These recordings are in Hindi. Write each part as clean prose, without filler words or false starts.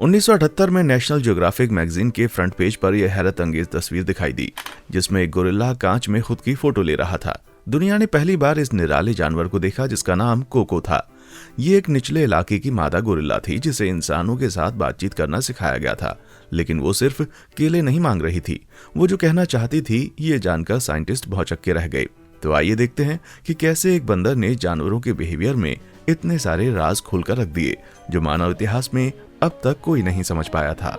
1978 में नेशनल ज्योग्राफिक मैगजीन के फ्रंट पेज पर यह हैरत अंगेज तस्वीर दिखाई दी, जिसमें एक गोरिल्ला कांच में खुद की फोटो ले रहा था। दुनिया ने पहली बार इस निराले जानवर को देखा, जिसका नाम कोको था। ये एक निचले इलाके की मादा गोरिल्ला थी, जिसे इंसानों के साथ बातचीत करना सिखाया गया था। लेकिन वो सिर्फ केले नहीं मांग रही थी, वो जो कहना चाहती थी ये जानकर साइंटिस्ट भौचक्के रह गए। तो आइए देखते हैं कि कैसे एक बंदर ने जानवरों के बिहेवियर में इतने सारे राज खोलकर रख दिए, जो मानव इतिहास में अब तक कोई नहीं समझ पाया था।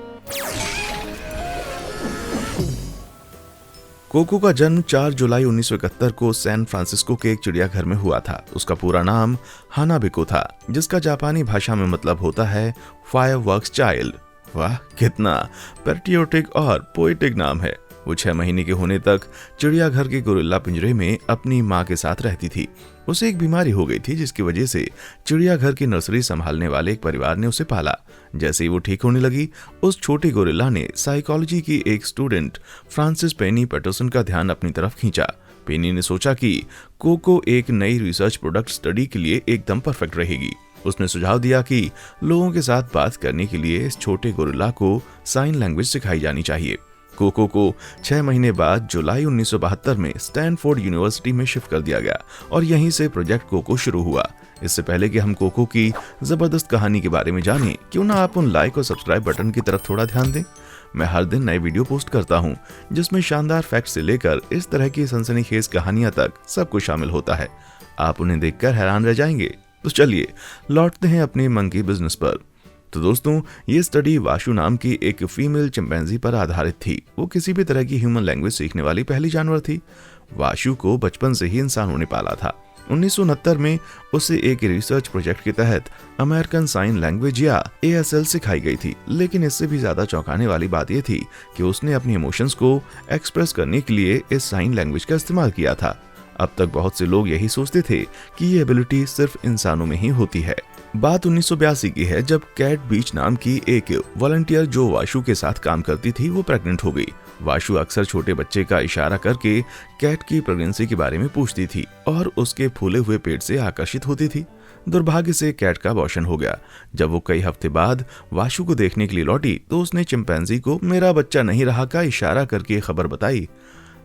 कोको का जन्म 4 जुलाई 1971 को सैन फ्रांसिस्को के एक चिड़ियाघर में हुआ था। उसका पूरा नाम हानाबिको था, जिसका जापानी भाषा में मतलब होता है फायरवर्क्स चाइल्ड। वाह, कितना पैट्रियोटिक और पोएटिक नाम है। वो 6 महीने के होने तक चिड़ियाघर के गोरिल्ला पिंजरे में अपनी माँ के साथ रहती थी। उसे एक बीमारी हो गई थी, जिसकी वजह से चिड़ियाघर की नर्सरी संभालने वाले एक परिवार ने उसे पाला। जैसे ही वो ठीक होने लगी, उस छोटी गोरिल्ला ने साइकोलॉजी की एक स्टूडेंट फ्रांसिस पेनी पैटरसन का ध्यान अपनी तरफ खींचा। पेनी ने सोचा कि कोको एक नई रिसर्च प्रोडक्ट स्टडी के लिए एकदम परफेक्ट रहेगी। उसने सुझाव दिया कि लोगों के साथ बात करने के लिए इस छोटे गोरिल्ला को साइन लैंग्वेज सिखाई जानी चाहिए। कोको को 6 महीने बाद जुलाई 1972 में स्टैनफोर्ड यूनिवर्सिटी में शिफ्ट कर दिया गया और यहीं से प्रोजेक्ट कोको शुरू हुआ। इससे पहले कि हम कोको की जबरदस्त कहानी के बारे में जानें, क्यों ना आप उन लाइक और सब्सक्राइब बटन की तरफ थोड़ा ध्यान दें। मैं हर दिन नए वीडियो पोस्ट करता हूं, जिसमें शानदार फैक्ट से लेकर इस तरह की सनसनीखेज कहानियां तक सब कुछ शामिल होता है। आप उन्हें देखकर हैरान रह जाएंगे। तो चलिए लौटते हैं अपने मंकी बिजनेस पर। तो दोस्तों, ये स्टडी वाशु नाम की एक फीमेल चिंपैंजी पर आधारित थी। वो किसी भी तरह की ह्यूमन लैंग्वेज सीखने वाली पहली जानवर थी। वाशु को बचपन से ही इंसानों ने पाला था। 1969 में उसे एक रिसर्च प्रोजेक्ट के तहत अमेरिकन साइन लैंग्वेज या ASL सिखाई गई थी। लेकिन इससे भी ज्यादा चौंकाने वाली बात यह थी कि उसने अपनी इमोशंस को एक्सप्रेस करने के लिए इस साइन लैंग्वेज का इस्तेमाल किया था। अब तक बहुत से लोग यही सोचते थे कि ये एबिलिटी सिर्फ इंसानों में ही होती है। बात 1982 की है, जब कैट बीच नाम की एक वॉलंटियर जो वाशु के साथ काम करती थी, वो प्रेग्नेंट हो गई। वाशु अक्सर छोटे बच्चे का इशारा करके कैट की प्रेगनेंसी के बारे में पूछती थी और उसके फूले हुए पेट से आकर्षित होती थी। दुर्भाग्य से कैट का अबॉर्शन हो गया। जब वो कई हफ्ते बाद वाशु को देखने के लिए लौटी, तो उसने चिंपैंजी को मेरा बच्चा नहीं रहा का इशारा करके खबर बताई।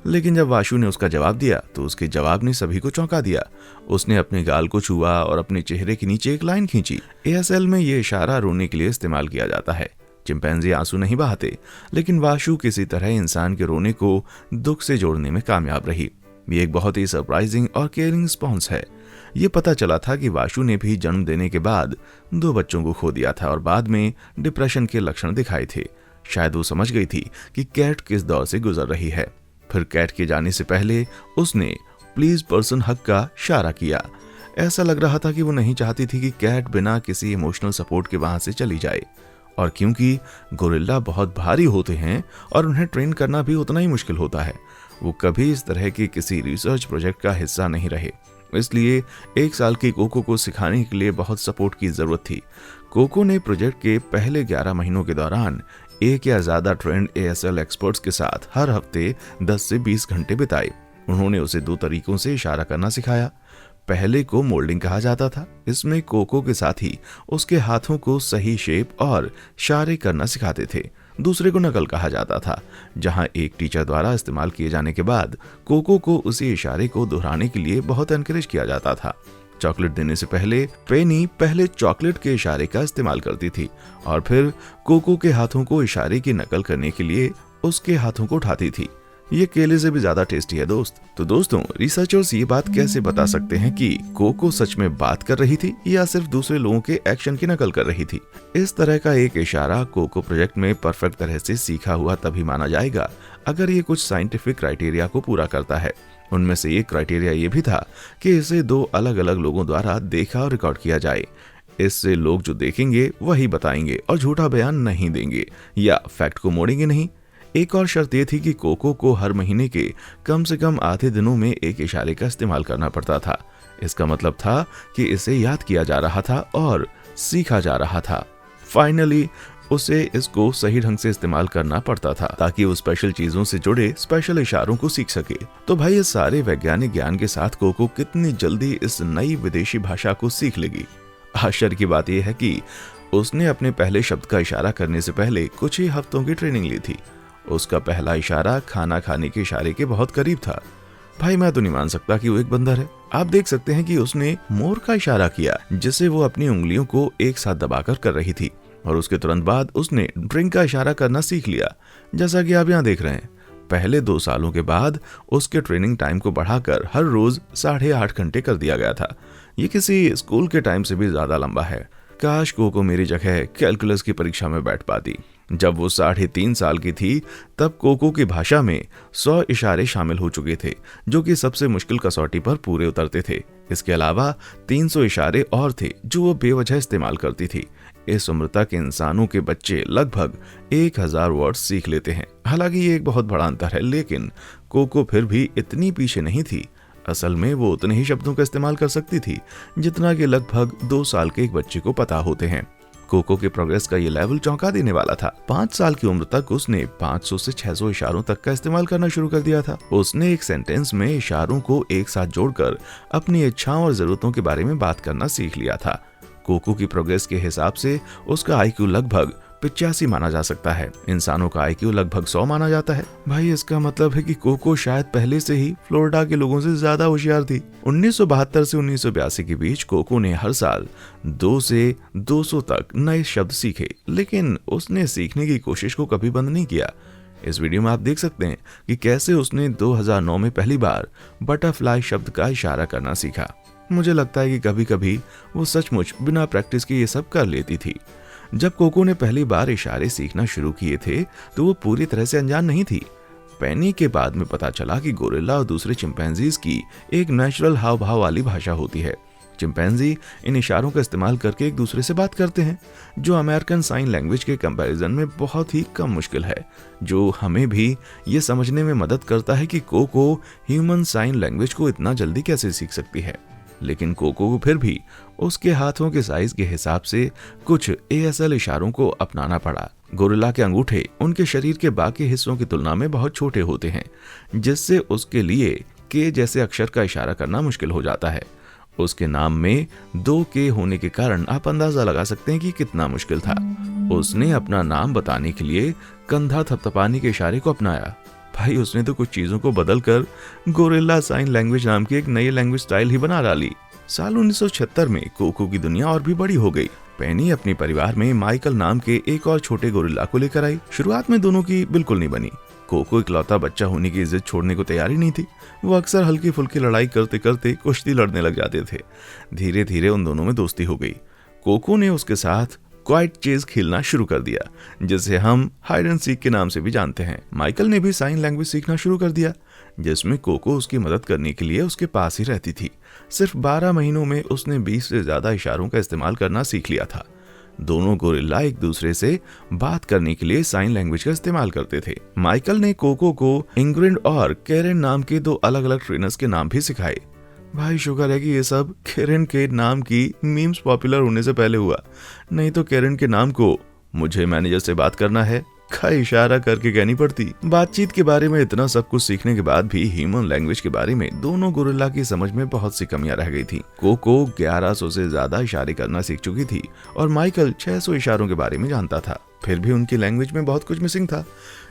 लेकिन जब वाशु ने उसका जवाब दिया, तो उसके जवाब ने सभी को चौंका दिया। उसने अपने गाल को छुआ और अपने चेहरे के नीचे एक लाइन खींची। ASL में ये इशारा रोने के लिए इस्तेमाल किया जाता है। चिंपैंजी आंसू नहीं बहाते, लेकिन वाशु किसी तरह इंसान के रोने को दुख से जोड़ने में कामयाब रही। ये एक बहुत ही सरप्राइजिंग और केयरिंग रिस्पॉन्स है। ये पता चला था कि वाशु ने भी जन्म देने के बाद 2 बच्चों को खो दिया था और बाद में डिप्रेशन के लक्षण दिखाए थे। शायद वो समझ गई थी कि कैट किस दौर से गुजर रही है। फिर कैट के जाने से पहले उसने प्लीज पर्सन हक का इशारा किया। ऐसा लग रहा था कि वो नहीं चाहती थी कि कैट बिना किसी इमोशनल सपोर्ट के वहां से चली जाए। और क्योंकि गोरिल्ला बहुत भारी होते हैं और उन्हें ट्रेन करना भी उतना ही मुश्किल होता है, वो कभी इस तरह के किसी रिसर्च प्रोजेक्ट का हिस्सा नहीं रहे। इसलिए 1 साल की कोको को सिखाने के लिए बहुत सपोर्ट की जरूरत थी। कोको ने प्रोजेक्ट के पहले 11 महीनों के दौरान एक या ज्यादा ट्रेंड ASL एक्सपर्ट्स के साथ हर हफ्ते 10 से 20 घंटे बिताए। उन्होंने उसे 2 तरीकों से इशारा करना सिखाया। पहले को मोल्डिंग कहा जाता था। इसमें कोको के साथ ही उसके हाथों को सही शेप और इशारे करना सिखाते थे। दूसरे को नकल कहा जाता था, जहां एक टीचर द्वारा इस्तेमाल किए जाने के बाद कोको को उसी इशारे को दोहराने के लिए बहुत एनकरेज किया जाता था। चॉकलेट देने से पहले पेनी पहले चॉकलेट के इशारे का इस्तेमाल करती थी और फिर कोको के हाथों को इशारे की नकल करने के लिए उसके हाथों को उठाती थी। ये केले से भी ज्यादा टेस्टी है दोस्त। तो दोस्तों, रिसर्चर्स ये बात कैसे बता सकते हैं कि कोको सच में बात कर रही थी या सिर्फ दूसरे लोगों के एक्शन की नकल कर रही थी? इस तरह का एक इशारा कोको प्रोजेक्ट में परफेक्ट तरह से सीखा हुआ तभी माना जाएगा अगर ये कुछ साइंटिफिक क्राइटेरिया को पूरा करता है। उनमें से एक क्राइटेरिया ये भी था कि इसे 2 अलग अलग लोगों द्वारा देखा और रिकॉर्ड किया जाए। इससे लोग जो देखेंगे वही बताएंगे और झूठा बयान नहीं देंगे या फैक्ट को मोड़ेंगे नहीं। एक और शर्त यह थी कि कोको को हर महीने के कम से कम आधे दिनों में एक इशारे का इस्तेमाल करना पड़ता था। इसका मतलब था कि इसे याद किया जा रहा था और सीखा जा रहा था। फाइनली उसे इसको सही ढंग से इस्तेमाल करना पड़ता था ताकि वो स्पेशल चीजों से जुड़े स्पेशल इशारों को सीख सके। तो भाई, इस सारे वैज्ञानिक ज्ञान के साथ कोको कितनी जल्दी इस नई विदेशी भाषा को सीख लेगी? आश्चर्य की बात यह है कि उसने अपने पहले शब्द का इशारा करने से पहले कुछ ही हफ्तों की ट्रेनिंग ली थी। उसका पहला इशारा खाना खाने के इशारे के बहुत करीब था। भाई मैं तो नहीं मान सकता कि वो एक बंदर है। आप देख सकते हैं कि उसने मोर का इशारा किया जिसे वो अपनी उंगलियों को एक साथ दबाकर कर रही थी, और उसके तुरंत बाद उसने ड्रिंक का इशारा करना सीख लिया, जैसा कि आप यहाँ देख रहे हैं। पहले 2 सालों के बाद उसके ट्रेनिंग टाइम को बढ़ाकर हर रोज 8.5 घंटे कर दिया गया था। ये किसी स्कूल के टाइम से भी ज्यादा लंबा है। काश कोको मेरी जगह कैलकुलस की परीक्षा में बैठ पाती। जब वो 3.5 साल की थी तब कोको की भाषा में 100 इशारे शामिल हो चुके थे, जो कि सबसे मुश्किल कसौटी पर पूरे उतरते थे। इसके अलावा 300 इशारे और थे जो वो बेवजह इस्तेमाल करती थी। इस उम्र तक इंसानों के बच्चे लगभग 1000 वर्ड्स सीख लेते हैं। हालांकि ये एक बहुत बड़ा अंतर है, लेकिन कोको फिर भी इतनी पीछे नहीं थी। असल में वो उतने ही शब्दों का इस्तेमाल कर सकती थी जितना कि लगभग 2 साल के एक बच्चे को पता होते हैं। कोको के प्रोग्रेस का ये लेवल चौंका देने वाला था। 5 साल की उम्र तक उसने 500 से 600 इशारों तक का इस्तेमाल करना शुरू कर दिया था। उसने एक सेंटेंस में इशारों को एक साथ जोड़कर अपनी इच्छाओं और जरूरतों के बारे में बात करना सीख लिया था। कोको की प्रोग्रेस के हिसाब से उसका आईक्यू लगभग 85 माना जा सकता है। इंसानों का आईक्यू लगभग 100 माना जाता है। भाई इसका मतलब है कि कोको शायद पहले से ही फ्लोरिडा के लोगों से ज्यादा होशियार थी। 1972 से 1982 के बीच कोको ने हर साल 2 से 200 तक नए शब्द सीखे, लेकिन उसने सीखने की कोशिश को कभी बंद नहीं किया। इस वीडियो में आप देख सकते हैं कि कैसे उसने 2009 में पहली बार बटरफ्लाई शब्द का इशारा करना सीखा। मुझे लगता है कि कभी कभी वो सचमुच बिना प्रैक्टिस के ये सब कर लेती थी। जब कोको ने पहली बार इशारे सीखना शुरू किए थे तो वो पूरी तरह से अनजान नहीं थी। पेनी के बाद में पता चला कि गोरिल्ला और दूसरे चिंपैंजीज की एक नेचुरल हाव भाव वाली भाषा होती है। चिंपैंजी इन इशारों का इस्तेमाल करके एक दूसरे से बात करते हैं, जो अमेरिकन साइन लैंग्वेज के कंपैरिजन में बहुत ही कम मुश्किल है, जो हमें भी ये समझने में मदद करता है कि कोको ह्यूमन साइन लैंग्वेज को इतना जल्दी कैसे सीख सकती है। लेकिन कोको को फिर भी उसके हाथों के साइज के हिसाब से कुछ ASL इशारों को अपनाना पड़ा। गोरिल्ला के अंगूठे उनके शरीर के बाकी हिस्सों की तुलना में बहुत छोटे होते हैं, जिससे उसके लिए के जैसे अक्षर का इशारा करना मुश्किल हो जाता है। उसके नाम में 2 के होने के कारण आप अंदाजा लगा सकते हैं कि कितना मुश्किल था। उसने अपना नाम बताने के लिए कंधा थपथपाने के इशारे को अपनाया। भाई उसने तो कुछ चीजों को बदलकर गोरिल्ला साइन लैंग्वेज नाम की एक नई लैंग्वेज स्टाइल ही बना डाली। साल 1976 में कोको की दुनिया और भी बड़ी हो गई। पेनी अपने परिवार में माइकल नाम के एक और छोटे गोरिल्ला को लेकर आई। शुरुआत में दोनों की बिल्कुल नहीं बनी। कोको इकलौता बच्चा होने की इज्जत छोड़ने को तैयार ही नहीं थी। वो अक्सर हल्की फुल्की लड़ाई करते करते कुश्ती लड़ने लग जाते थे। धीरे धीरे उन दोनों में दोस्ती हो गई। कोको ने उसके साथ क्वाइट चेज खेलना शुरू कर दिया, जिसे हम हाइड एंड सीक के नाम से भी जानते हैं। माइकल ने भी साइन लैंग्वेज सीखना शुरू कर दिया, जिसमें कोको उसकी मदद करने के लिए उसके पास ही रहती थी। सिर्फ 12 महीनों में उसने 20 से ज्यादा इशारों का इस्तेमाल करना सीख लिया था। दोनों गोरिल्ला एक दूसरे से बात करने के लिए साइन लैंग्वेज का इस्तेमाल करते थे। माइकल ने कोको को इंग्रिड और कैरेन नाम के 2 अलग अलग ट्रेनर्स के नाम भी सिखाए। भाई शुक्र है कि ये सब कैरेन के नाम की मीम्स पॉपुलर होने से पहले हुआ, नहीं तो कैरेन के नाम को मुझे मैनेजर से बात करना है का इशारा करके कहनी पड़ती। बातचीत के बारे में इतना सब कुछ सीखने के बाद भी ह्यूमन लैंग्वेज के बारे में दोनों गोरिल्ला की समझ में बहुत सी कमियां रह गई थी। कोको 1100 से ज्यादा इशारे करना सीख चुकी थी और माइकल 600 इशारों के बारे में जानता था। फिर भी उनकी लैंग्वेज में बहुत कुछ मिसिंग था,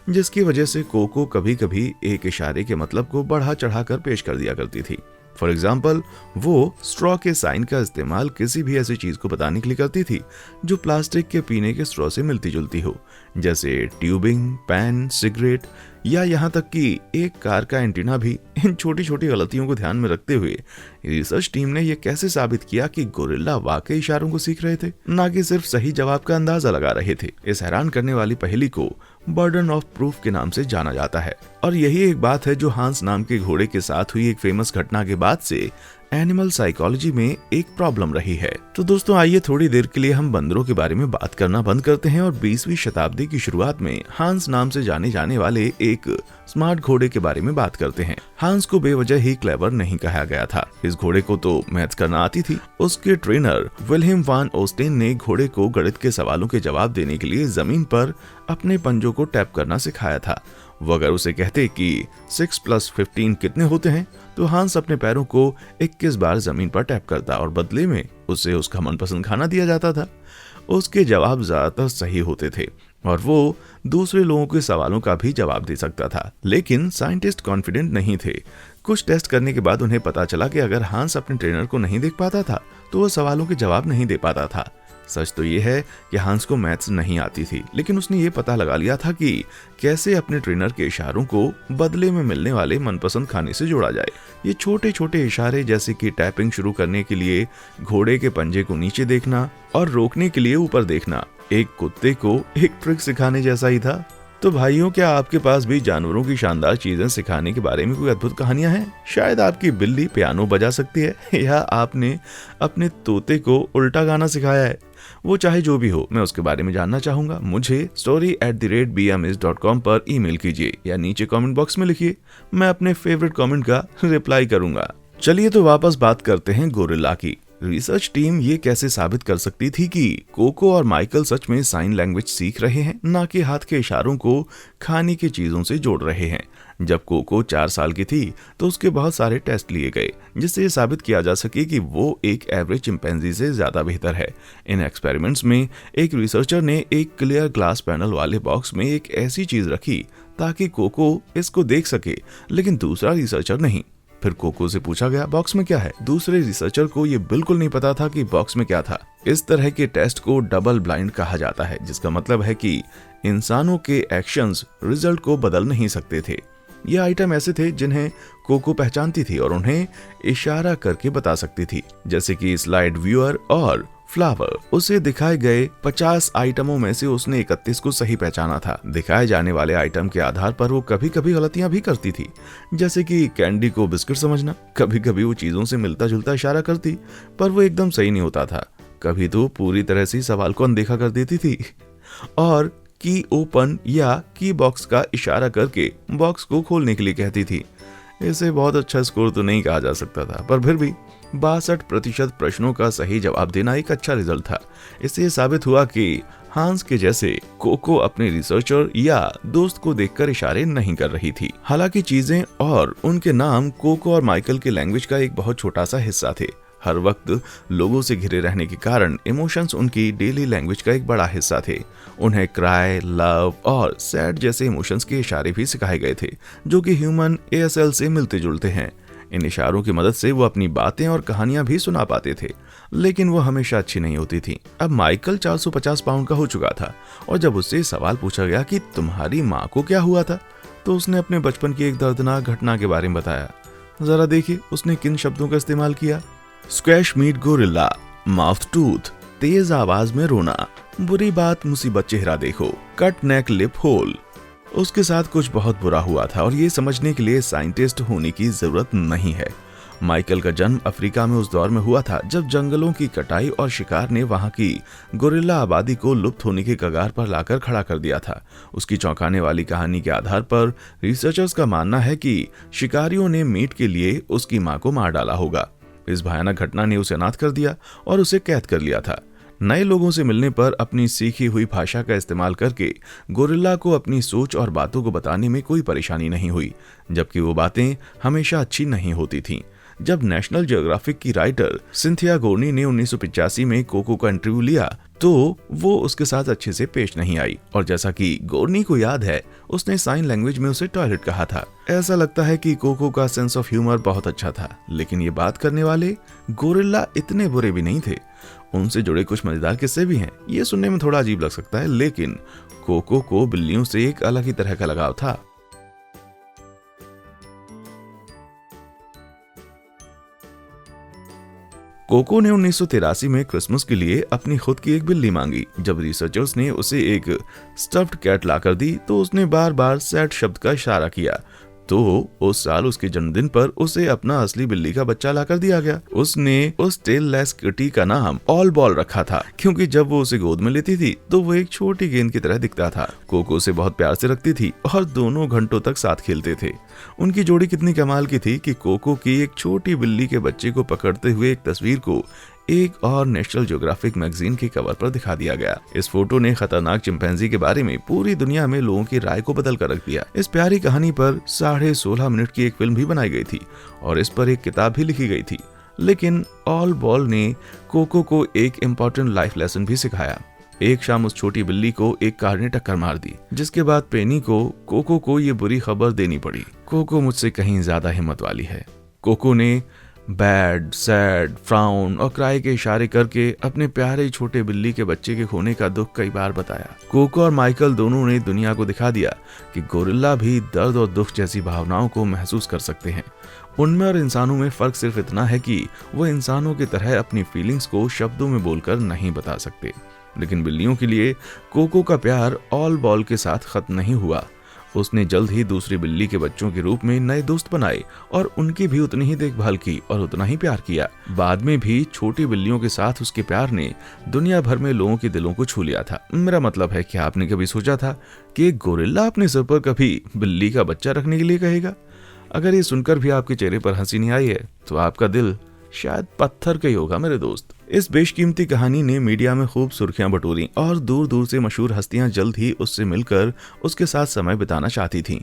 जिसकी वजह से कोको कभी कभी एक इशारे के मतलब को बढ़ा चढ़ा कर पेश कर दिया करती थी। फॉर एग्जाम्पल, वो स्ट्रॉ के साइन का इस्तेमाल किसी भी ऐसी चीज को बताने के लिए करती थी जो प्लास्टिक के पीने के स्ट्रॉ से मिलती जुलती हो, जैसे ट्यूबिंग, पैन, सिगरेट या यहाँ तक कि एक कार का एंटीना भी। इन छोटी छोटी गलतियों को ध्यान में रखते हुए रिसर्च टीम ने यह कैसे साबित किया कि गोरिल्ला वाकई इशारों को सीख रहे थे, न कि सिर्फ सही जवाब का अंदाजा लगा रहे थे। इस हैरान करने वाली पहेली को बर्डन ऑफ प्रूफ के नाम से जाना जाता है, और यही एक बात है जो हांस नाम के घोड़े के साथ हुई एक फेमस घटना के बाद से एनिमल साइकोलॉजी में एक प्रॉब्लम रही है। तो दोस्तों आइए थोड़ी देर के लिए हम बंदरों के बारे में बात करना बंद करते हैं और 20वीं शताब्दी की शुरुआत में हांस नाम से जाने जाने वाले एक स्मार्ट घोड़े के बारे में बात करते हैं। हांस को बेवजह ही क्लेवर नहीं कहा गया था। इस घोड़े को तो मैथ्स करना आती थी। उसके ट्रेनर विल्हेम वान ओस्टेन ने घोड़े को गणित के सवालों के जवाब देने के लिए जमीन पर अपने पंजों को टैप करना सिखाया था। वो अगर उसे कहते कि 6 + 15 कितने होते हैं, तो हांस अपने पैरों को 21 बार जमीन पर टैप करता और बदले में उसे उसका मनपसंद खाना दिया जाता था। उसके जवाब ज्यादातर सही होते थे और वो दूसरे लोगों के सवालों का भी जवाब दे सकता था। लेकिन साइंटिस्ट कॉन्फिडेंट नहीं थे। कुछ टेस्ट करने के बाद उन्हें पता चला कि अगर हांस अपने ट्रेनर को नहीं देख पाता था तो वो सवालों के जवाब नहीं दे पाता था। सच तो ये है कि हांस को मैथ्स नहीं आती थी, लेकिन उसने ये पता लगा लिया था कि कैसे अपने ट्रेनर के इशारों को बदले में मिलने वाले मनपसंद खाने से जोड़ा जाए। ये छोटे छोटे इशारे जैसे कि टैपिंग शुरू करने के लिए घोड़े के पंजे को नीचे देखना और रोकने के लिए ऊपर देखना एक कुत्ते को एक ट्रिक सिखाने जैसा ही था। तो भाइयों, क्या आपके पास भी जानवरों की शानदार चीजें सिखाने के बारे में कोई अद्भुत कहानियां हैं? शायद आपकी बिल्ली पियानो बजा सकती है या आपने अपने तोते को उल्टा गाना सिखाया है। वो चाहे जो भी हो, मैं उसके बारे में जानना चाहूंगा। मुझे story@bms.com पर ईमेल कीजिए या नीचे कमेंट बॉक्स में लिखिए। मैं अपने फेवरेट कमेंट का रिप्लाई करूंगा। चलिए तो वापस बात करते हैं गोरिल्ला की। रिसर्च टीम ये कैसे साबित कर सकती थी कि कोको और माइकल सच में साइन लैंग्वेज सीख रहे हैं, ना कि हाथ के इशारों को खाने की चीजों से जोड़ रहे हैं। जब कोको 4 साल की थी तो उसके बहुत सारे टेस्ट लिए गए जिससे ये साबित किया जा सके कि वो एक एवरेज चिंपैंजी से ज्यादा बेहतर है। इन एक्सपेरिमेंट्स में एक रिसर्चर ने एक क्लियर ग्लास पैनल वाले बॉक्स में एक ऐसी चीज रखी ताकि कोको इसको देख सके, लेकिन दूसरा रिसर्चर नहीं। फिर कोको से पूछा गया, बॉक्स में क्या है? दूसरे रिसर्चर को ये बिल्कुल नहीं पता था कि बॉक्स में क्या था। इस तरह के टेस्ट को डबल ब्लाइंड कहा जाता है, जिसका मतलब है कि इंसानों के एक्शंस रिजल्ट को बदल नहीं सकते थे। ये आइटम ऐसे थे जिन्हें कोको पहचानती थी और उन्हें इशारा करके बता सकती थी, जैसे कि स्लाइड व्यूअर और फ्लावर। उसे दिखाए गए 50 आइटमों में से उसने 31 को सही पहचाना था। दिखाए जाने वाले आइटम के आधार पर वो कभी कभी गलतियां भी करती थी, जैसे कि कैंडी को बिस्किट समझना। कभी कभी वो चीजों से मिलता जुलता इशारा करती, पर वो एकदम सही नहीं होता था। कभी तो पूरी तरह से सवाल को अनदेखा कर देती थी और की ओपन या की बॉक्स का इशारा करके बॉक्स को खोलने के लिए कहती थी। इसे बहुत अच्छा स्कोर तो नहीं कहा जा सकता था, पर फिर भी 62% प्रश्नों का सही जवाब देना एक अच्छा रिजल्ट था। इससे साबित हुआ कि हांस के जैसे कोको अपने रिसर्चर या दोस्त को देखकर इशारे नहीं कर रही थी। हालांकि चीजें और उनके नाम कोको और माइकल के लैंग्वेज का एक बहुत छोटा सा हिस्सा थे। हर वक्त लोगों से घिरे रहने के कारण इमोशंस उनकी डेली लैंग्वेज का एक बड़ा हिस्सा थे। उन्हें क्राई, लव और सैड जैसे इमोशंस के इशारे भी सिखाए गए थे, जो कि ह्यूमन ASL से मिलते जुलते हैं। इन इशारों की मदद से वो अपनी बातें और कहानियां भी सुना पाते थे, लेकिन वो हमेशा अच्छी नहीं होती थी। अब माइकल 450 पाउंड का हो चुका था और जब उससे सवाल पूछा गया कि तुम्हारी माँ को क्या हुआ था, तो उसने अपने बचपन की एक दर्दनाक घटना के बारे में बताया। जरा देखिए उसने किन शब्दों का इस्तेमाल किया। Squash meat gorilla, mouth tooth, तेज आवाज में रोना, बुरी बात मुसीबत चेहरा देखो, कट नेक लिप होल। उसके साथ कुछ बहुत बुरा हुआ था और ये समझने के लिए साइंटिस्ट होने की जरूरत नहीं है। माइकल का जन्म अफ्रीका में उस दौर में हुआ था जब जंगलों की कटाई और शिकार ने वहां की गोरिल्ला आबादी को लुप्त होने के कगार पर लाकर खड़ा कर दिया था। उसकी चौंकाने वाली कहानी के आधार पर रिसर्चर्स का मानना है कि शिकारियों ने मीट के लिए उसकी मां को मार डाला होगा। इस भयानक घटना ने उसे अनाथ कर दिया और उसे कैद कर लिया था। नए लोगों से मिलने पर अपनी सीखी हुई भाषा का इस्तेमाल करके गोरिल्ला को अपनी सोच और बातों को बताने में कोई परेशानी नहीं हुई, जबकि वो बातें हमेशा अच्छी नहीं होती थीं। जब नेशनल ज्योग्राफिक की राइटर सिंथिया गोर्नी ने 1985 में कोको का इंटरव्यू लिया तो वो उसके साथ अच्छे से पेश नहीं आई और जैसा कि गोर्नी को याद है, उसने साइन लैंग्वेज में उसे टॉयलेट कहा था। ऐसा लगता है कि कोको का सेंस ऑफ ह्यूमर बहुत अच्छा था, लेकिन ये बात करने वाले गोरिल्ला इतने बुरे भी नहीं थे। उनसे जुड़े कुछ मजेदार किस्से भी हैं। ये सुनने में थोड़ा अजीब लग सकता है, लेकिन कोको को बिल्लियों से एक अलग ही तरह का लगाव था। कोको ने 1983 में क्रिसमस के लिए अपनी खुद की एक बिल्ली मांगी। जब रिसर्चर्स ने उसे एक स्टफ्ड कैट लाकर दी तो उसने बार बार सैड शब्द का इशारा किया। तो उस साल उसके जन्मदिन पर उसे अपना असली बिल्ली का बच्चा लाकर दिया गया। उसने उस टेल-लेस किटी का नाम ऑल बॉल रखा था, क्योंकि जब वो उसे गोद में लेती थी तो वो एक छोटी गेंद की तरह दिखता था। कोको उसे बहुत प्यार से रखती थी और दोनों घंटों तक साथ खेलते थे। उनकी जोड़ी कितनी कमाल की थी कि कोको की एक छोटी बिल्ली के बच्चे को पकड़ते हुए एक तस्वीर को एक और नेशनल ज्योग्राफिक मैगजीन के कवर पर दिखा दिया गया। इस फोटो ने खतरनाक चिंपैंजी के बारे में पूरी दुनिया में लोगों की राय को बदल कर रख दिया। इस प्यारी कहानी पर 16.5 मिनट की एक फिल्म भी बनाई गई थी और इस पर एक किताब भी लिखी गई थी। लेकिन ऑल बॉल ने कोको को एक इम्पोर्टेंट लाइफ लेसन भी सिखाया। एक शाम उस छोटी बिल्ली को एक कार ने टक्कर मार दी, जिसके बाद पेनी को कोको को ये बुरी खबर देनी पड़ी। कोको मुझसे कहीं ज्यादा हिम्मत वाली है। कोको ने बैड, सैड, फ्राउन और क्राई के इशारे करके अपने प्यारे छोटे बिल्ली के बच्चे के खोने का दुख कई बार बताया। कोको और माइकल दोनों ने दुनिया को दिखा दिया कि गोरिल्ला भी दर्द और दुख जैसी भावनाओं को महसूस कर सकते हैं। उनमें और इंसानों में फर्क सिर्फ इतना है कि वो इंसानों की तरह अपनी फीलिंग्स को शब्दों में बोलकर नहीं बता सकते। लेकिन बिल्लियों के लिए कोको का प्यार ऑल बॉल के साथ खत्म नहीं हुआ। उसने जल्द ही दूसरी बिल्ली के बच्चों के रूप में नए दोस्त बनाए और उनकी भी उतनी ही देखभाल की और उतना ही प्यार किया। बाद में भी छोटी बिल्लियों के साथ उसके प्यार ने दुनिया भर में लोगों के दिलों को छू लिया था। मेरा मतलब है कि आपने कभी सोचा था कि एक गोरिल्ला अपने सिर पर कभी बिल्ली का बच्चा रखने के लिए कहेगा? अगर ये सुनकर भी आपके चेहरे पर हंसी नहीं आई है तो आपका दिल शायद पत्थर का ही होगा मेरे दोस्त। इस बेशकीमती कहानी ने मीडिया में खूब सुर्खियां बटोरी और दूर दूर से मशहूर हस्तियां जल्द ही उससे मिलकर उसके साथ समय बिताना चाहती थीं।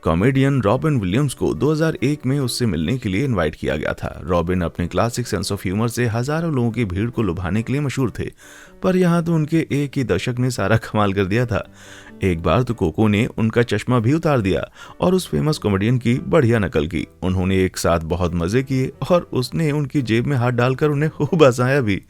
कॉमेडियन रॉबिन विलियम्स को 2001 में उससे मिलने के लिए इनवाइट किया गया था। रॉबिन अपने क्लासिक सेंस ऑफ ह्यूमर से हजारों लोगों की भीड़ को लुभाने के लिए मशहूर थे, पर यहाँ तो उनके एक ही दशक ने सारा कमाल कर दिया था। एक बार तो कोको ने उनका चश्मा भी उतार दिया और उस फेमस कॉमेडियन की बढ़िया नकल की। उन्होंने एक साथ बहुत मजे किए और उसने उनकी जेब में हाथ डालकर उन्हें खूब हंसाया भी।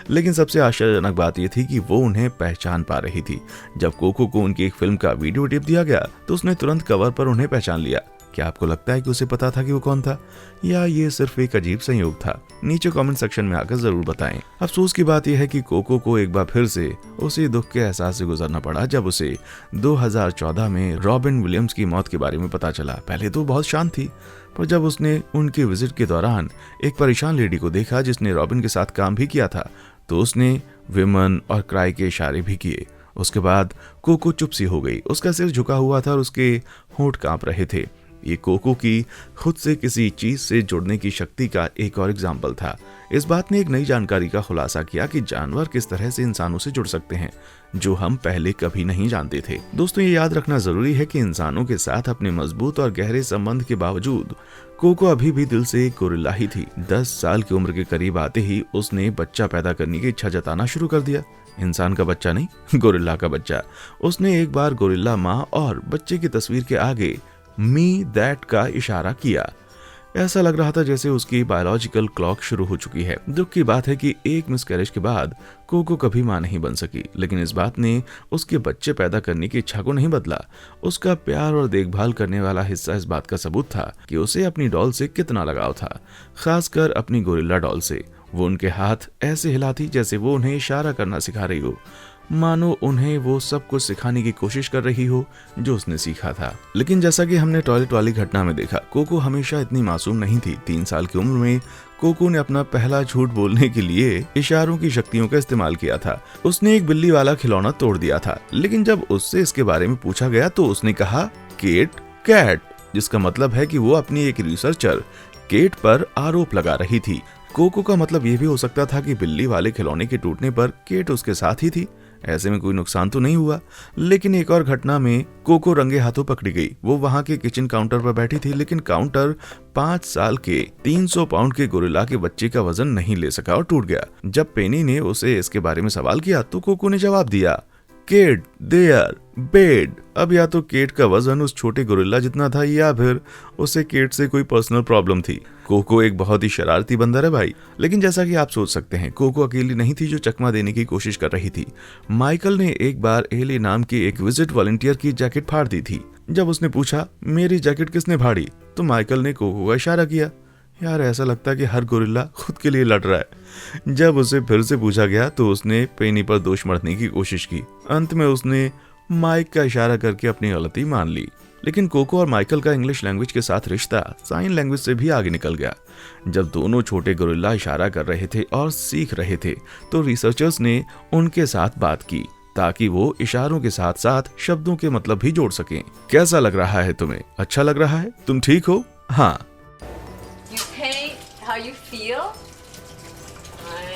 लेकिन सबसे आश्चर्यजनक बात यह थी कि वो उन्हें पहचान पा रही थी। जब कोको को उनकी एक फिल्म का वीडियो टेप दिया गया तो उसने तुरंत कवर पर उन्हें पहचान लिया। क्या आपको लगता है कि उसे पता था कि वो कौन था, या ये सिर्फ एक अजीब संयोग था? नीचे कमेंट सेक्शन में आकर जरूर बताएं। अफसोस की बात यह है कि कोको को एक बार फिर से उसी दुख के एहसास से गुजरना पड़ा जब उसे 2014 में रॉबिन विलियम्स की मौत के बारे में पता चला। पहले तो बहुत शांत थी, पर जब उसने उनके विजिट के दौरान एक परेशान लेडी को देखा जिसने रॉबिन के साथ काम भी किया था, तो उसने विमन और क्राई के इशारे भी किए। उसके बाद कोको चुप सी हो गई। उसका सिर झुका हुआ था और उसके होंठ कांप रहे थे। ये कोको की खुद से किसी चीज से जुड़ने की शक्ति का एक और एग्जाम्पल था। इस बात ने एक नई जानकारी का खुलासा किया कि जानवर किस तरह से इंसानों से जुड़ सकते हैं, जो हम पहले कभी नहीं जानते थे। दोस्तों, ये याद रखना जरूरी है कि इंसानों के साथ अपने मजबूत और गहरे संबंध के बावजूद कोको अभी भी दिल से एक गोरिल्ला ही थी। 10 साल की उम्र के करीब आते ही उसने बच्चा पैदा करने की इच्छा जताना शुरू कर दिया। इंसान का बच्चा नहीं, गोरिल्ला का बच्चा। उसने एक बार गोरिल्ला माँ और बच्चे की तस्वीर के आगे मी दैट का इशारा किया। ऐसा लग रहा था जैसे उसकी बायोलॉजिकल क्लॉक शुरू हो चुकी है। दुख की बात है कि एक मिसकैरेज के बाद कोको कभी मां नहीं बन सकी, लेकिन इस बात ने उसके बच्चे पैदा करने की इच्छा को नहीं बदला। उसका प्यार और देखभाल करने वाला हिस्सा इस बात का सबूत था कि उसे अपनी डॉल से कितना लगाव था, खासकर अपनी गोरिल्ला डॉल से। वो उनके हाथ ऐसे हिलाती जैसे वो उन्हें इशारा करना सिखा रही हो, मानो उन्हें वो सब कुछ सिखाने की कोशिश कर रही हो जो उसने सीखा था। लेकिन जैसा कि हमने टॉयलेट वाली घटना में देखा, कोको हमेशा इतनी मासूम नहीं थी। 3 साल की उम्र में कोको ने अपना पहला झूठ बोलने के लिए इशारों की शक्तियों का इस्तेमाल किया था। उसने एक बिल्ली वाला खिलौना तोड़ दिया था, लेकिन जब उससे इसके बारे में पूछा गया तो उसने कहा केट कैट, जिसका मतलब है कि वो अपनी एक रिसर्चर केट पर आरोप लगा रही थी। कोको का मतलब ये भी हो सकता था कि बिल्ली वाले खिलौने के टूटने पर केट उसके साथ ही थी। ऐसे में कोई नुकसान तो नहीं हुआ। लेकिन एक और घटना में कोको रंगे हाथों पकड़ी गई। वो वहां के किचन काउंटर पर बैठी थी, लेकिन काउंटर 5 साल के 300 पाउंड के गोरिल्ला के बच्चे का वजन नहीं ले सका और टूट गया। जब पेनी ने उसे इसके बारे में सवाल किया तो कोको ने जवाब दिया, केट देयर बेड। अब या तो केट का वजन उस छोटे गोरिल्ला जितना था या फिर उसे केट से कोई पर्सनल प्रॉब्लम थी। कोको एक बहुत ही शरारती बंदर है भाई। लेकिन जैसा कि आप सोच सकते हैं, कोको अकेली नहीं थी जो चकमा देने की कोशिश कर रही थी। माइकल ने एक बार एली नाम की एक विजिट वॉलंटियर की जैकेट फाड़ दी थी। जब उसने पूछा मेरी जैकेट किसने फाड़ी, तो माइकल ने कोको का इशारा किया। यार, ऐसा लगता है कि हर गोरिल्ला खुद के लिए लड़ रहा है। जब उसे फिर से पूछा गया तो उसने पेनी पर दोष मढ़ने की कोशिश की। अंत में उसने माइक का इशारा करके अपनी गलती मान ली। लेकिन कोको और माइकल का इंग्लिश लैंग्वेज के साथ रिश्ता साइन लैंग्वेज से भी आगे निकल गया। जब दोनों छोटे गोरिल्ला इशारा कर रहे थे और सीख रहे थे तो रिसर्चर्स ने उनके साथ बात की ताकि वो इशारों के साथ साथ शब्दों के मतलब भी जोड़ सकें। कैसा लग रहा है तुम्हें? अच्छा लग रहा है? तुम ठीक हो? हाँ। You paint how you feel. I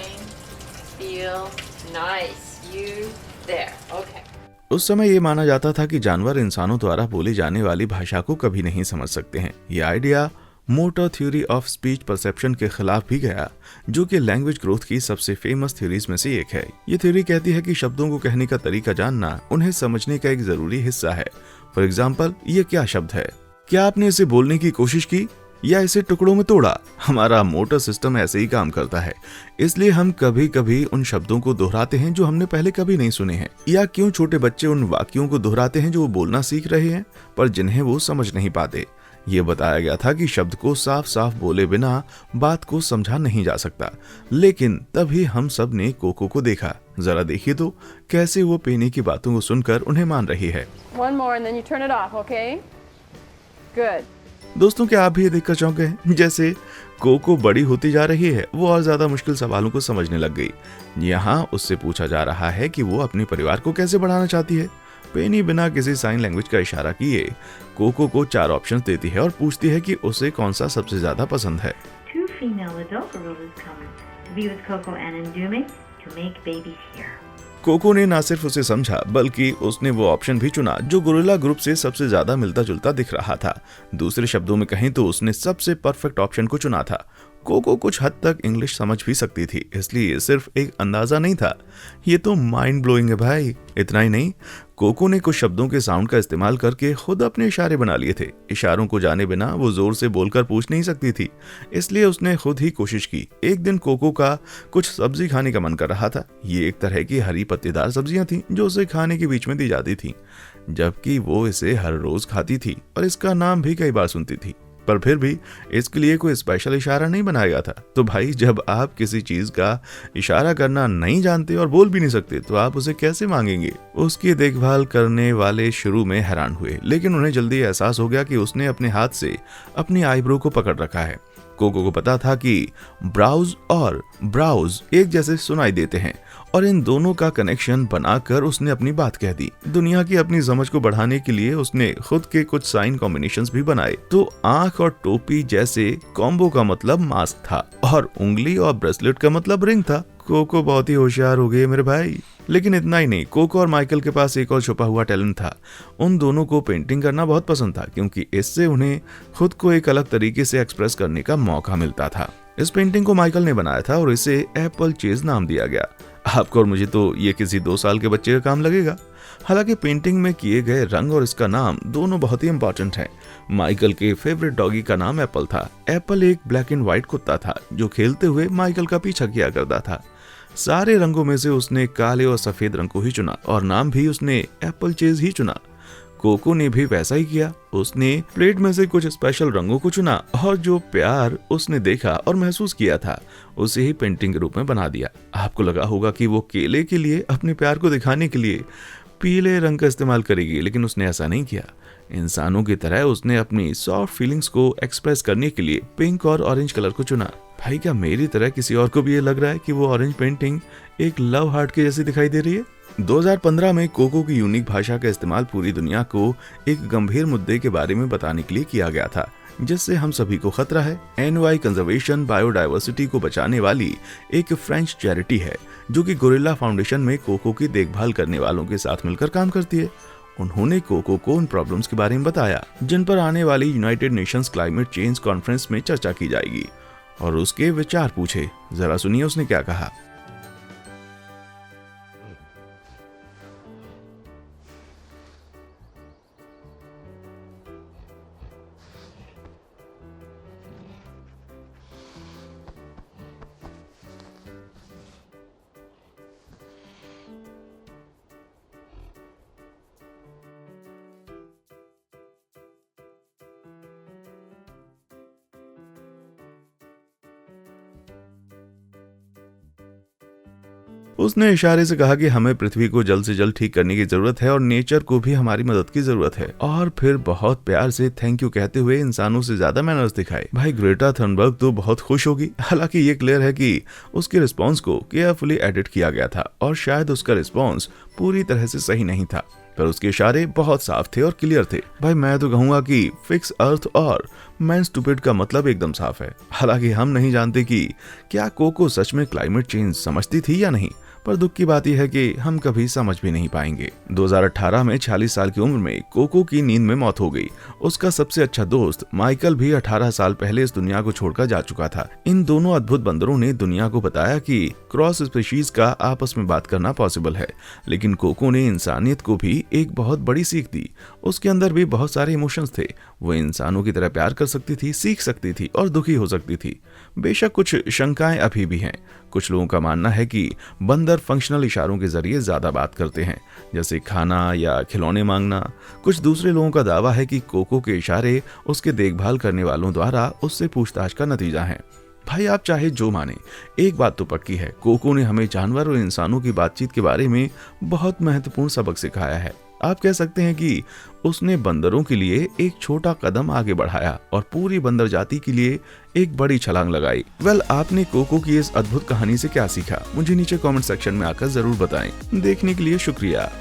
feel nice. You there. Okay. उस समय ये माना जाता था कि जानवर इंसानों द्वारा बोली जाने वाली भाषा को कभी नहीं समझ सकते हैं। ये idea motor theory of speech perception के खिलाफ भी गया, जो कि लैंग्वेज ग्रोथ की सबसे फेमस थ्योरीज में से एक है। ये थ्योरी कहती है कि शब्दों को कहने का तरीका जानना उन्हें समझने का एक जरूरी हिस्सा है। फॉर एग्जाम्पल, ये क्या शब्द है, क्या आपने इसे बोलने की कोशिश की या इसे टुकड़ों में तोड़ा। हमारा मोटर सिस्टम ऐसे ही काम करता है, इसलिए हम कभी कभी उन शब्दों को दोहराते हैं जो हमने पहले कभी नहीं सुने हैं। या क्यों छोटे बच्चे उन वाक्यों को दोहराते हैं जो वो बोलना सीख रहे हैं पर जिन्हें वो समझ नहीं पाते। ये बताया गया था कि शब्द को साफ साफ बोले बिना बात को समझा नहीं जा सकता, लेकिन तभी हम सब ने कोको को देखा। जरा देखिए तो कैसे वो पेनी की बातों को सुनकर उन्हें मान रही है। One more and then you turn it off, okay? Good. दोस्तों, क्या आप भी ये देखकर चौंक गए? जैसे कोको बड़ी होती जा रही है, वो और ज्यादा मुश्किल सवालों को समझने लग गई। यहाँ उससे पूछा जा रहा है कि वो अपने परिवार को कैसे बढ़ाना चाहती है। पेनी बिना किसी साइन लैंग्वेज का इशारा किए कोको को 4 ऑप्शंस देती है और पूछती है कि उसे कौन सा सबसे ज्यादा पसंद है। 2 female adult gorillas come to be with Coco and Ndume to make babies here. Coco ने ना सिर्फ उसे समझा बल्कि उसने वो ऑप्शन भी चुना जो गोरिल्ला ग्रुप से सबसे ज्यादा मिलता जुलता दिख रहा था। दूसरे शब्दों में कहें तो उसने सबसे परफेक्ट ऑप्शन को चुना था। कोको कुछ हद तक इंग्लिश समझ भी सकती थी, इसलिए ये सिर्फ एक अंदाजा नहीं था, ये तो माइंड ब्लोइंग है भाई। इतना ही नहीं, कोको ने कुछ शब्दों के साउंड का इस्तेमाल करके खुद अपने इशारे बना लिए थे। इशारों को जाने बिना वो जोर से बोलकर पूछ नहीं सकती थी, इसलिए उसने खुद ही कोशिश की। एक दिन कोको का कुछ सब्जी खाने का मन कर रहा था। ये एक तरह की हरी पत्तेदार सब्जियां थी जो उसे खाने के बीच में दी जाती थी, जबकि वो इसे हर रोज खाती थी और इसका नाम भी कई बार सुनती थी, पर फिर भी इसके लिए कोई स्पेशल इशारा नहीं बनाया गया था। तो भाई, जब आप किसी चीज का इशारा करना नहीं जानते और बोल भी नहीं सकते तो आप उसे कैसे मांगेंगे? उसकी देखभाल करने वाले शुरू में हैरान हुए, लेकिन उन्हें जल्दी एहसास हो गया कि उसने अपने हाथ से अपनी आईब्रो को पकड़ रखा है। कोको को पता था कि ब्राउज और ब्राउज एक जैसे सुनाई देते हैं और इन दोनों का कनेक्शन बनाकर उसने अपनी बात कह दी। दुनिया की अपनी समझ को बढ़ाने के लिए उसने खुद के कुछ साइन कॉम्बिनेशंस भी बनाए। तो आंख और टोपी जैसे कॉम्बो का मतलब मास्क था और उंगली और ब्रेसलेट का मतलब रिंग था। कोको बहुत ही होशियार हो गए मेरे भाई। लेकिन इतना ही नहीं, कोको और माइकल के पास एक और छुपा हुआ टैलेंट था। उन दोनों को पेंटिंग करना बहुत पसंद था, क्योंकि इससे उन्हें खुद को एक अलग तरीके से एक्सप्रेस करने का मौका मिलता था। इस पेंटिंग को माइकल ने बनाया था और इसे एप्पल चेज नाम दिया गया। आपको और मुझे तो ये किसी 2 साल के बच्चे का काम लगेगा। हालांकि पेंटिंग में किए गए रंग और इसका नाम दोनों बहुत ही इंपॉर्टेंट हैं। माइकल के फेवरेट डॉगी का नाम एप्पल था। एप्पल एक ब्लैक एंड व्हाइट कुत्ता था जो खेलते हुए माइकल का पीछा किया करता था। सारे रंगों में से उसने काले और सफेद रंग को ही चुना और नाम भी उसने एप्पल चेज ही चुना। कोको ने भी वैसा ही किया। उसने प्लेट में से कुछ स्पेशल रंगों को चुना और जो प्यार उसने देखा और महसूस किया था उसे ही पेंटिंग के रूप में बना दिया। आपको लगा होगा कि वो केले के लिए अपने प्यार को दिखाने के लिए पीले रंग का इस्तेमाल करेगी, लेकिन उसने ऐसा नहीं किया। इंसानों की तरह उसने अपनी सॉफ्ट फीलिंग्स को एक्सप्रेस करने के लिए पिंक और ऑरेंज कलर को चुना। भाई, क्या मेरी तरह किसी और को भी ये लग रहा है कि वो ऑरेंज पेंटिंग एक लव हार्ट के जैसी दिखाई दे रही है? 2015 में कोको की यूनिक भाषा का इस्तेमाल पूरी दुनिया को एक गंभीर मुद्दे के बारे में बताने के लिए किया गया था, जिससे हम सभी को खतरा है। एनवाई कंजर्वेशन बायोडाइवर्सिटी को बचाने वाली एक फ्रेंच चैरिटी है जो कि गोरिल्ला फाउंडेशन में कोको की देखभाल करने वालों के साथ मिलकर काम करती है। उन्होंने कोको को उन प्रॉब्लम्स के बारे में बताया जिन पर आने वाली United Nations climate change conference में चर्चा की जाएगी और उसके विचार पूछे। जरा सुनिए उसने क्या कहा। उसने इशारे से कहा कि हमें पृथ्वी को जल्द से जल्द ठीक करने की जरूरत है और नेचर को भी हमारी मदद की जरूरत है, और फिर बहुत प्यार से थैंक यू कहते हुए इंसानों से ज्यादा मैनर्स दिखाए। भाई, ग्रेटा थनबर्ग तो बहुत खुश होगी। हालांकि ये क्लियर है कि उसके रिस्पॉन्स को केयरफुली एडिट किया गया था और शायद उसका रिस्पॉन्स पूरी तरह से सही नहीं था, पर उसके इशारे बहुत साफ थे और क्लियर थे। भाई, मैं तो कहूंगा कि फिक्स अर्थ और मैन स्टूपिड का मतलब एकदम साफ है। हालांकि हम नहीं जानते कि क्या कोको सच में क्लाइमेट चेंज समझती थी या नहीं, पर दुख की बात यह है कि हम कभी समझ भी नहीं पाएंगे। 2018 में 46 साल की उम्र में कोको की नींद में मौत हो गई। उसका सबसे अच्छा दोस्त माइकल भी 18 साल पहले इस दुनिया को छोड़कर जा चुका था। इन दोनों अद्भुत बंदरों ने दुनिया को बताया कि क्रॉस स्पीशीज का आपस में बात करना पॉसिबल है। लेकिन कोको ने इंसानियत को भी एक बहुत बड़ी सीख दी। उसके अंदर भी बहुत सारे इमोशंस थे। वो इंसानों की तरह प्यार कर सकती थी, सीख सकती थी और दुखी हो सकती थी। बेशक कुछ शंकाएं अभी भी हैं। कुछ लोगों का मानना है कि बंदर फंक्शनल इशारों के जरिए ज्यादा बात करते हैं, जैसे खाना या खिलौने मांगना। कुछ दूसरे लोगों का दावा है कि कोको के इशारे उसके देखभाल करने वालों द्वारा उससे पूछताछ का नतीजा है। भाई आप चाहे जो माने, एक बात तो पक्की है, कोको ने हमें जानवर और इंसानों की बातचीत के बारे में बहुत महत्वपूर्ण सबक सिखाया है। आप कह सकते हैं कि उसने बंदरों के लिए एक छोटा कदम आगे बढ़ाया और पूरी बंदर जाति के लिए एक बड़ी छलांग लगाई। आपने कोको की इस अद्भुत कहानी से क्या सीखा, मुझे नीचे कमेंट सेक्शन में आकर जरूर बताएं। देखने के लिए शुक्रिया।